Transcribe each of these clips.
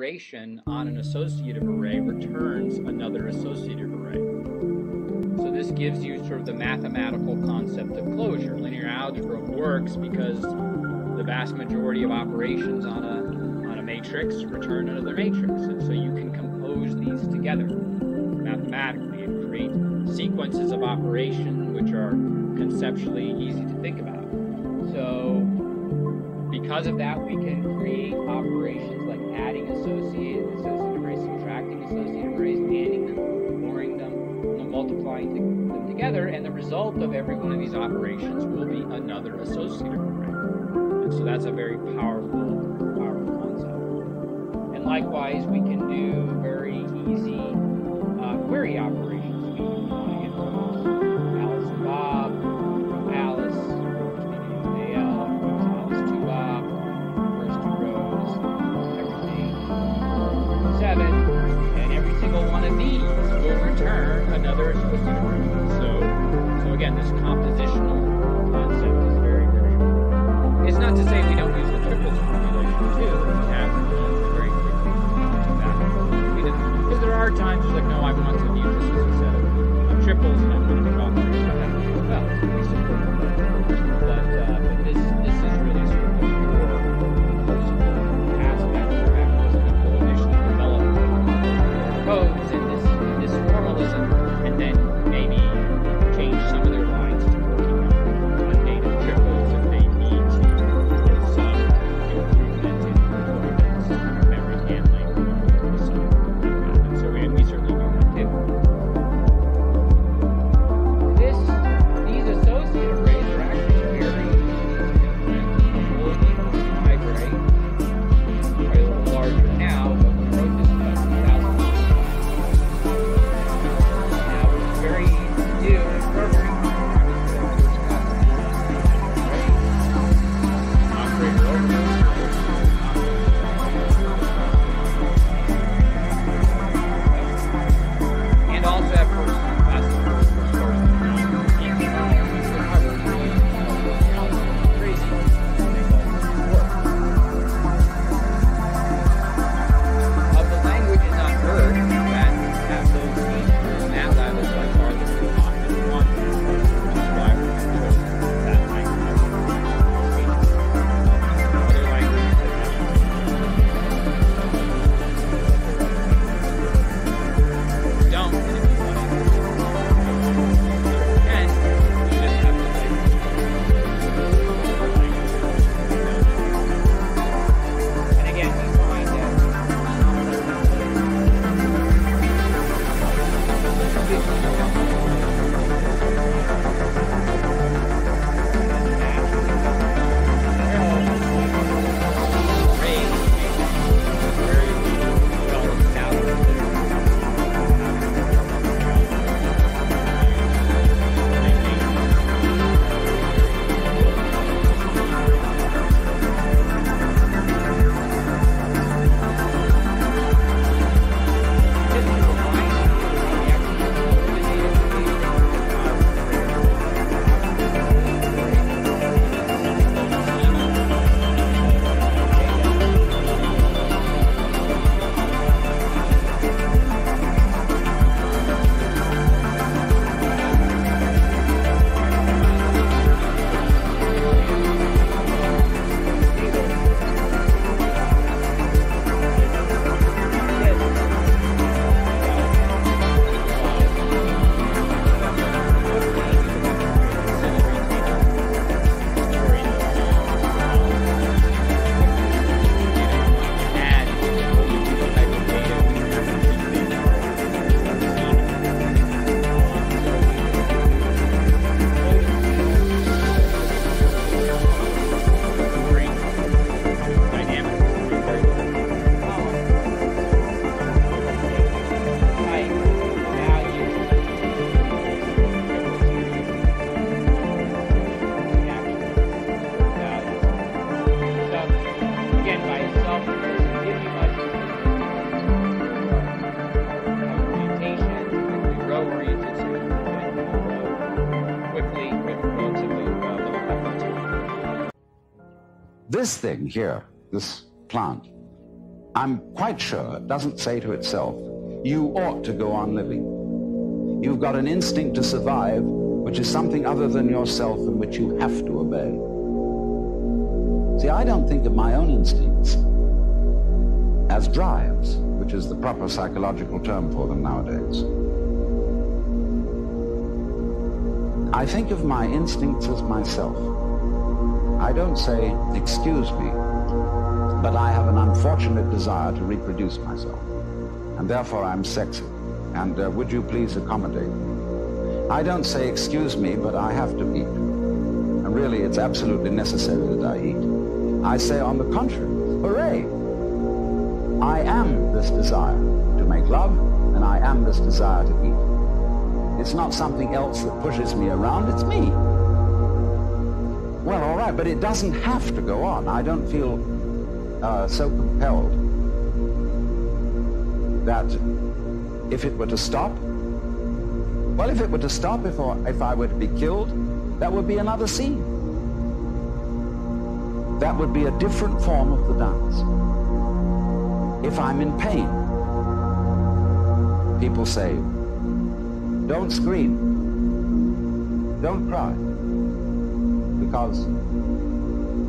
operation on an associative array returns another associative array. So this gives you sort of the mathematical concept of closure. Linear algebra works because the vast majority of operations on a matrix return another matrix. And so you can compose these together mathematically and create sequences of operation which are conceptually easy to think about. So because of that, we can create operations like adding associative arrays, subtracting associative arrays, adding them, ignoring them, multiplying them together, and the result of every one of these operations will be another associative array. And so that's a very powerful concept. And likewise, we can do very easy query operations. We want to get Alice and Bob, Alice, AL, Alice to Bob, first two rows, second name, 7, and every single one of these will return another associative array. So again, this compositional concept is very, very important. It's not to say we don't use the triples formulation too. We have very quickly to that. Because there are times it's like, no, I want to use this as a set of triples and I want to do operations like that as well. So we support that. But this is really sort of the core aspect of how most people initially develop codes in this formalism, and then maybe change some of their lines to working on native triples if they need to get some improvement in performance, memory handling, or something like that. And so we certainly do that too. These associative arrays are actually very wide array. Probably a little larger now, but when I wrote this about 2,000 years ago. Now it's very easy to do in programming. Operator overload. And also have first class crazy. Of the languages on Earth that have those features, MATLAB is by far the most popular one, which is why we chose that language. Other languages that don't, and if you want to, and you just have to and again, we find that This thing here, this plant, I'm quite sure it doesn't say to itself, you ought to go on living. You've got an instinct to survive, which is something other than yourself and which you have to obey. See, I don't think of my own instincts as drives, which is the proper psychological term for them nowadays. I think of my instincts as myself. I don't say, excuse me, but I have an unfortunate desire to reproduce myself, and therefore I'm sexy, and would you please accommodate me? I don't say, excuse me, but I have to eat, and really it's absolutely necessary that I eat. I say, on the contrary, hooray! I am this desire to make love, and I am this desire to eat. It's not something else that pushes me around, it's me. Well, all right, but it doesn't have to go on. I don't feel so compelled that if it were to stop, well, if it were to stop, if I were to be killed, that would be another scene. That would be a different form of the dance. If I'm in pain, people say, don't scream, don't cry, because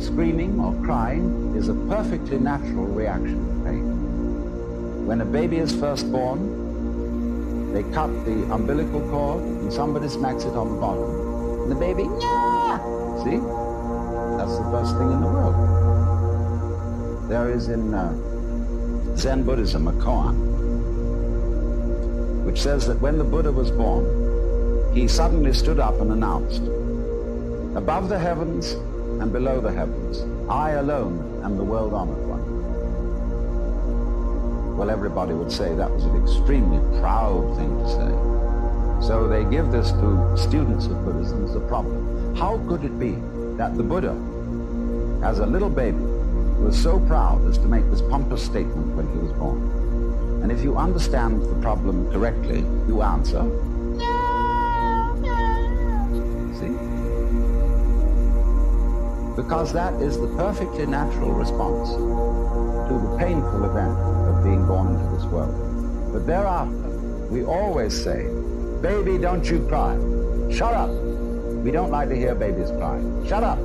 screaming or crying is a perfectly natural reaction to pain. When a baby is first born, they cut the umbilical cord and somebody smacks it on the bottom. And the baby, yeah! See? That's the first thing in the world. There is in Zen Buddhism a koan, which says that when the Buddha was born, he suddenly stood up and announced, above the heavens and below the heavens, I alone am the world-honored one. Well, everybody would say that was an extremely proud thing to say. So they give this to students of Buddhism as a problem. How could it be that the Buddha, as a little baby, was so proud as to make this pompous statement when he was born? And if you understand the problem correctly, you answer, see? Because that is the perfectly natural response to the painful event of being born into this world. But thereafter, we always say, baby, don't you cry. Shut up. We don't like to hear babies cry. Shut up.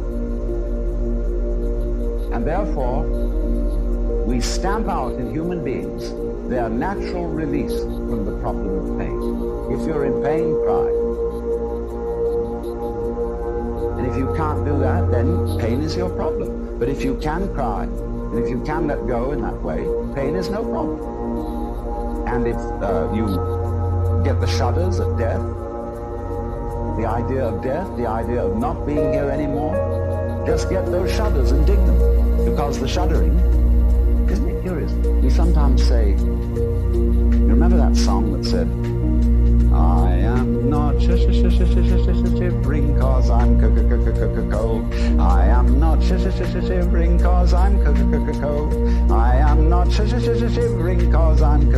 And therefore, we stamp out in human beings their natural release from the problem of pain. If you're in pain, cry. And if you can't do that, then pain is your problem. But if you can cry, and if you can let go in that way, pain is no problem. And if you get the shudders at death, the idea of death, the idea of not being here anymore, just get those shudders and dig them. Because the shuddering, isn't it curious? We sometimes say, you remember that song that said, I am not shivering cause I'm cold. I am not shivering cause I'm cold. I am not shivering cause I'm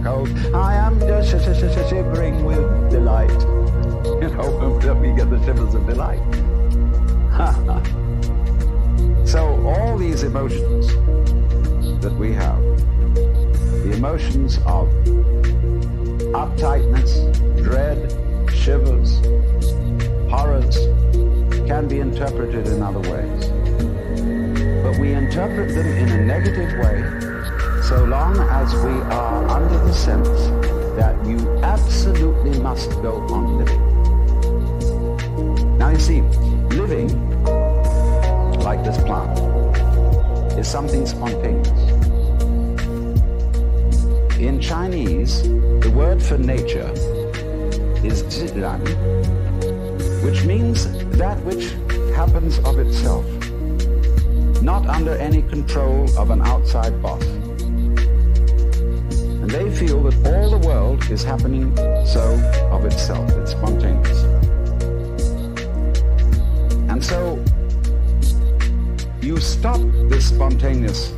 cold. I am just shivering with delight. You know, that we get the shivers of delight. So all these emotions that we have, the emotions of uptightness, dread, shivers, horrors, can be interpreted in other ways. But we interpret them in a negative way so long as we are under the sense that you absolutely must go on living. Now you see, living, like this plant, is something spontaneous. In Chinese, the word for nature is zhiran, which means that which happens of itself, not under any control of an outside boss. And they feel that all the world is happening so of itself. It's spontaneous. And so you stop this spontaneous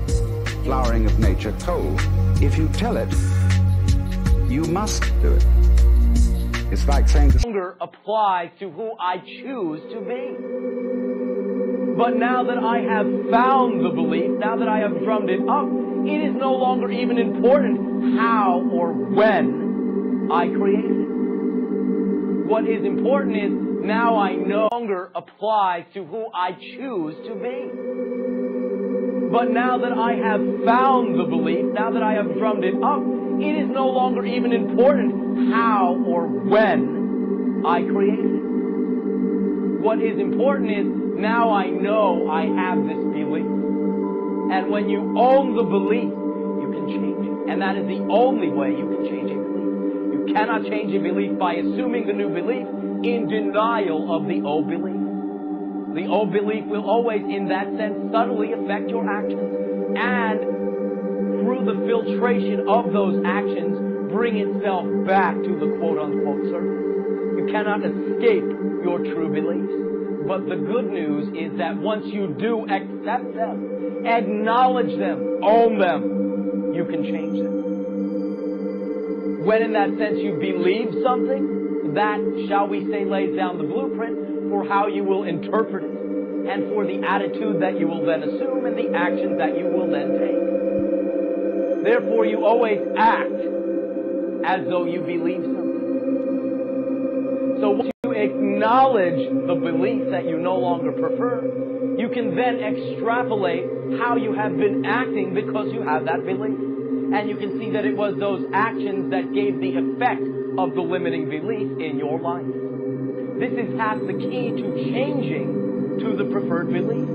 flowering of nature cold if you tell it you must do it. It's like saying no longer applies to who I choose to be. But now that I have found the belief, now that I have drummed it up it is no longer even important how or when I created it. What is important is now I no longer apply to who I choose to be. But now that I have found the belief, now that I have drummed it up, it is no longer even important how or when I created it. What is important is now I know I have this belief. And when you own the belief, you can change it. And that is the only way you can change a belief. You cannot change a belief by assuming the new belief in denial of the old belief. The old belief will always, in that sense, subtly affect your actions. And through the filtration of those actions, bring itself back to the quote-unquote surface. You cannot escape your true beliefs. But the good news is that once you do accept them, acknowledge them, own them, you can change them. When in that sense you believe something, that, shall we say, lays down the blueprint for how you will interpret it, and for the attitude that you will then assume and the actions that you will then take. Therefore, you always act as though you believe something. So once you acknowledge the belief that you no longer prefer, you can then extrapolate how you have been acting because you have that belief. And you can see that it was those actions that gave the effect of the limiting belief in your life. This is half the key to changing to the preferred belief.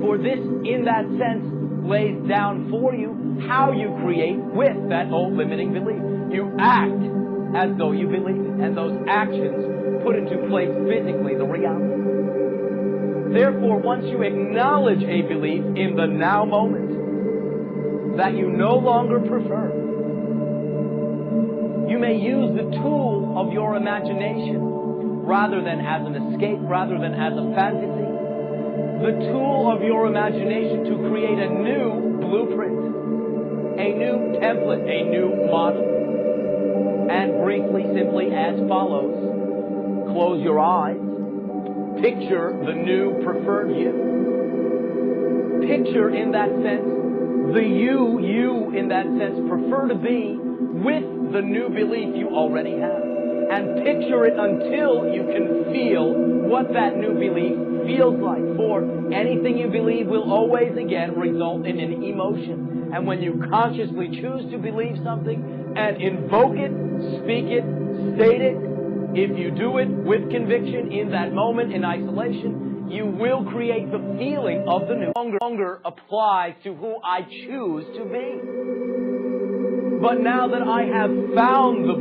For this, in that sense, lays down for you how you create with that old limiting belief. You act as though you believe it, and those actions put into place physically the reality. Therefore, once you acknowledge a belief in the now moment that you no longer prefer, you may use the tool of your imagination rather than as an escape, rather than as a fantasy, the tool of your imagination to create a new blueprint, a new template, a new model. And briefly, simply as follows. Close your eyes. Picture the new preferred you. Picture in that sense the you in that sense prefer to be with the new belief you already have. And picture it until you can feel what that new belief feels like. For anything you believe will always again result in an emotion. And when you consciously choose to believe something and invoke it, speak it, state it, if you do it with conviction in that moment in isolation, you will create the feeling of the new. No longer apply to who I choose to be. But now that I have found the